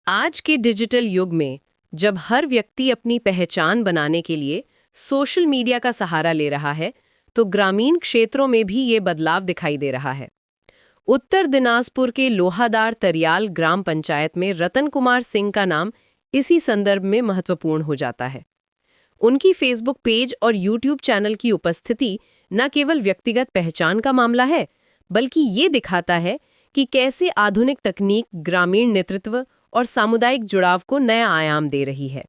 आज के डिजिटल युग में जब हर व्यक्ति अपनी पहचान बनाने के लिए सोशल मीडिया का सहारा ले रहा है, तो ग्रामीण क्षेत्रों में भी ये बदलाव दिखाई दे रहा है। उत्तर दिनाजपुर के लोहादार तरियाल ग्राम पंचायत में रतन कुमार सिंह का नाम इसी संदर्भ में महत्वपूर्ण हो जाता है। उनकी फेसबुक पेज और यूट्यूब चैनल की उपस्थिति न केवल व्यक्तिगत पहचान का मामला है, बल्कि ये दिखाता है कि कैसे आधुनिक तकनीक ग्रामीण नेतृत्व और सामुदायिक जुड़ाव को नया आयाम दे रही है।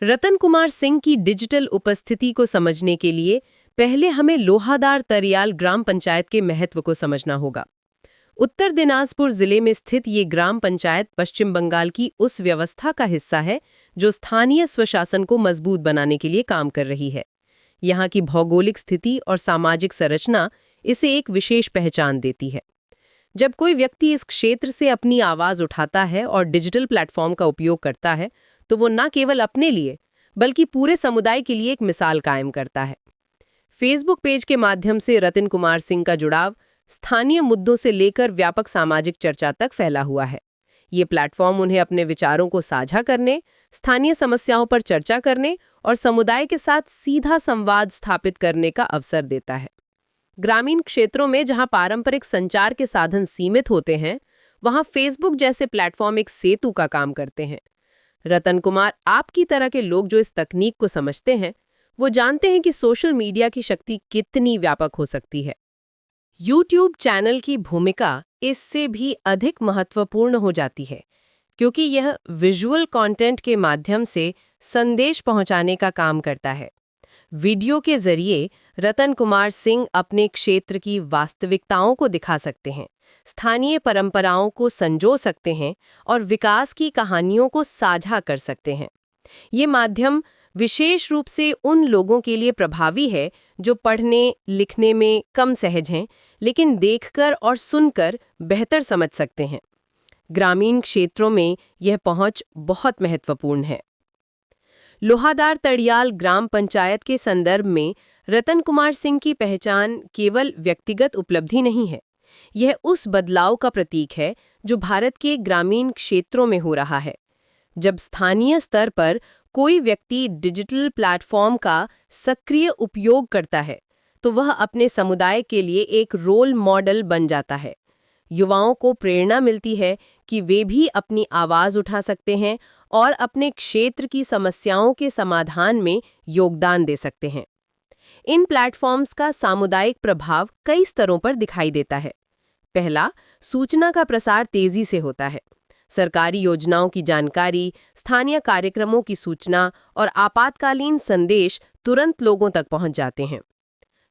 रतन कुमार सिंह की डिजिटल उपस्थिति को समझने के लिए पहले हमें लोहादार तरियाल ग्राम पंचायत के महत्व को समझना होगा। उत्तर दिनाजपुर जिले में स्थित ये ग्राम पंचायत पश्चिम बंगाल की उस व्यवस्था का हिस्सा है जो स्थानीय स्वशासन को मजबूत बनाने के लिए काम कर रही है। यहाँ की भौगोलिक स्थिति और सामाजिक संरचना इसे एक विशेष पहचान देती है। जब कोई व्यक्ति इस क्षेत्र से अपनी आवाज़ उठाता है और डिजिटल प्लेटफॉर्म का उपयोग करता है, तो वो न केवल अपने लिए बल्कि पूरे समुदाय के लिए एक मिसाल कायम करता है। फेसबुक पेज के माध्यम से रतन कुमार सिंह का जुड़ाव स्थानीय मुद्दों से लेकर व्यापक सामाजिक चर्चा तक फैला हुआ है। ये प्लेटफॉर्म उन्हें अपने विचारों को साझा करने, स्थानीय समस्याओं पर चर्चा करने और समुदाय के साथ सीधा संवाद स्थापित करने का अवसर देता है। ग्रामीण क्षेत्रों में जहां पारंपरिक संचार के साधन सीमित होते हैं, वहां फेसबुक जैसे प्लेटफॉर्म एक सेतु का काम करते हैं। रतन कुमार आपकी तरह के लोग जो इस तकनीक को समझते हैं, वो जानते हैं कि सोशल मीडिया की शक्ति कितनी व्यापक हो सकती है। यूट्यूब चैनल की भूमिका इससे भी अधिक महत्वपूर्ण हो जाती है, क्योंकि यह विजुअल कंटेंट के माध्यम से संदेश पहुंचाने का काम करता है। वीडियो के जरिए रतन कुमार सिंह अपने क्षेत्र की वास्तविकताओं को दिखा सकते हैं, स्थानीय परंपराओं को संजो सकते हैं और विकास की कहानियों को साझा कर सकते हैं। ये माध्यम विशेष रूप से उन लोगों के लिए प्रभावी है जो पढ़ने लिखने में कम सहज हैं, लेकिन देखकर और सुनकर बेहतर समझ सकते हैं। ग्रामीण क्षेत्रों में यह पहुंच बहुत महत्वपूर्ण है। लोहादार तड़ियाल ग्राम पंचायत के संदर्भ में रतन कुमार सिंह की पहचान केवल व्यक्तिगत उपलब्धि नहीं है, यह उस बदलाव का प्रतीक है जो भारत के ग्रामीण क्षेत्रों में हो रहा है। जब स्थानीय स्तर पर कोई व्यक्ति डिजिटल प्लेटफॉर्म का सक्रिय उपयोग करता है, तो वह अपने समुदाय के लिए एक रोल मॉडल बन जाता है। युवाओं को प्रेरणा मिलती है कि वे भी अपनी आवाज़ उठा सकते हैं और अपने क्षेत्र की समस्याओं के समाधान में योगदान दे सकते हैं। इन प्लेटफॉर्म्स का सामुदायिक प्रभाव कई स्तरों पर दिखाई देता है। पहला, सूचना का प्रसार तेजी से होता है। सरकारी योजनाओं की जानकारी, स्थानीय कार्यक्रमों की सूचना और आपातकालीन संदेश तुरंत लोगों तक पहुंच जाते हैं।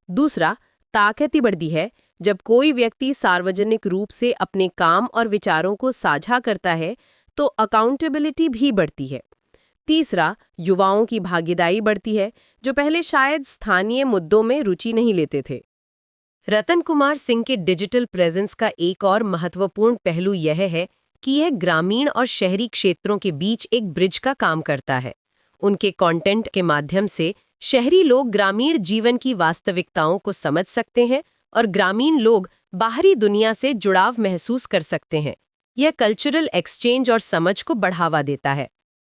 दूसरा, ताकत बढ़ती है जब कोई व्यक्ति सार्वजनिक रूप से अपने काम और विचारों को साझा करता है, तो अकाउंटेबिलिटी भी बढ़ती है। तीसरा, युवाओं की भागीदारी बढ़ती है जो पहले शायद स्थानीय मुद्दों में रुचि नहीं लेते थे। रतन कुमार सिंह के डिजिटल प्रेजेंस का एक और महत्वपूर्ण पहलू यह है कि यह ग्रामीण और शहरी क्षेत्रों के बीच एक ब्रिज का काम करता है। उनके कंटेंट के माध्यम से शहरी लोग ग्रामीण जीवन की वास्तविकताओं को समझ सकते हैं और ग्रामीण लोग बाहरी दुनिया से जुड़ाव महसूस कर सकते हैं। यह कल्चरल एक्सचेंज और समझ को बढ़ावा देता है।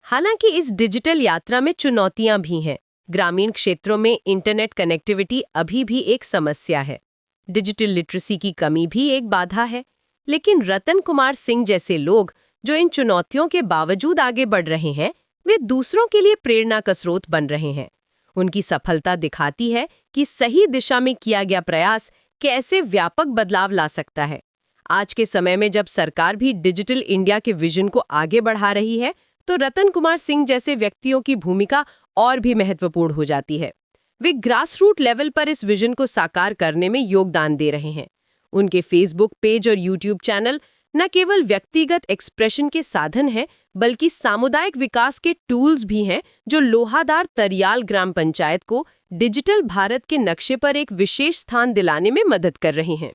हालांकि इस डिजिटल यात्रा में चुनौतियां भी हैं। ग्रामीण क्षेत्रों में इंटरनेट कनेक्टिविटी अभी भी एक समस्या है। डिजिटल लिटरेसी की कमी भी एक बाधा है। लेकिन रतन कुमार सिंह जैसे लोग जो इन चुनौतियों के बावजूद आगे बढ़ रहे हैं, वे दूसरों के लिए प्रेरणा का स्रोत बन रहे हैं। उनकी सफलता दिखाती है कि सही दिशा में किया गया प्रयास कैसे व्यापक बदलाव ला सकता है। आज के समय में जब सरकार भी डिजिटल इंडिया के विजन को आगे बढ़ा रही है, तो रतन कुमार सिंह जैसे व्यक्तियों की भूमिका और भी महत्वपूर्ण हो जाती है। वे ग्रासरूट लेवल पर इस विजन को साकार करने में योगदान दे रहे हैं। उनके फेसबुक पेज और यूट्यूब चैनल न केवल व्यक्तिगत एक्सप्रेशन के साधन हैं, बल्कि सामुदायिक विकास के टूल्स भी हैं जो लोहादार तरियाल ग्राम पंचायत को डिजिटल भारत के नक्शे पर एक विशेष स्थान दिलाने में मदद कर रहे हैं।